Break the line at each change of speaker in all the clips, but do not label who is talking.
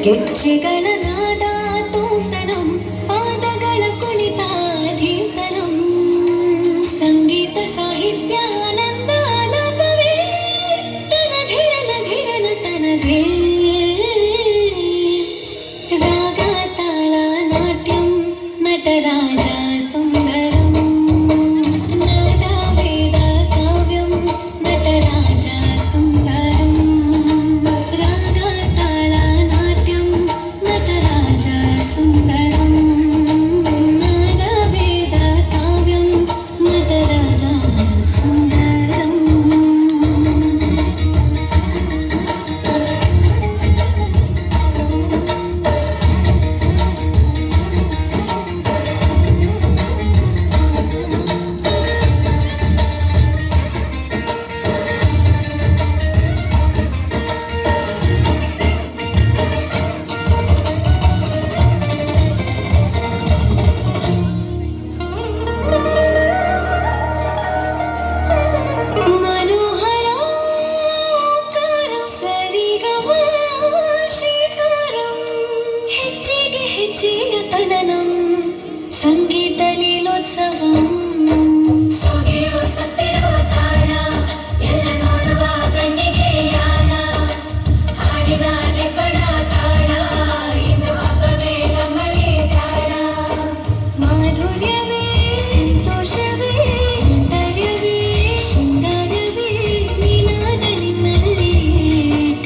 ಗೆಜ್ಜೆಗಳ ನಾದ ತೋಂತನಂ ಪಾದಗಳ ಕುಣಿತ ಧೀಂತನಂ ಸಂಗೀತ ಸಾಹಿತ್ಯ ಆನಂದ ಆಲಾಪವೇ ತನಧಿರನ ಧಿರನ ತನಧೇ ರಾಗ ತಾಳ ನಾಟ್ಯಂ ನಟರಾಜ ಸುಂದರಂ ನಾದ ವೇದ ಕಾವ್ಯಂ ನಟರಾಜ ಸುಂದರಂ ರಾಗ ತಾಳ ನಾಟ್ಯಂ ನಟರಾಜ ಸುಂದರಂ ನಾದ ವೇದ ಕಾವ್ಯಂ ನಟರಾಜ ಸುಂದರಂ मनोहराकारं सरिगमा ಶ್ರೀಕಾರಂ ಹೆಜ್ಜೆಗೆ ಹೆಜ್ಜೆಯ ತನನಂ ಸಂಗೀತ ಲೀಲೋತ್ಸವಂ ಸೊಗೆಯೋ ಸತ್ತಿರೋ ತಾಳ ಎಲ್ಲ ನೋಡುವ ಕಣ್ಣಿಗೆ ಯಾಣ ಹಾಡಿನ ನಿಬ್ಬಣ ತಾಳ ಇಂದು ಹಬ್ಬವೇ ನಮ್ಮಲ್ಲಿ ಜಾಣ ಮಾಧುರ್ಯವೇ ಸಂತೋಷವೇ ಆಂತರ್ಯವೇ ಶೃಂಗಾರವೇ ನಿನಾದ ನಿನ್ನಲ್ಲಿ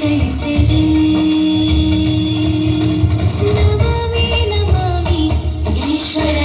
ಕರೆಸರೆ ನಮಾಮಿ ನಮಾಮಿ ಈಶ್ವರ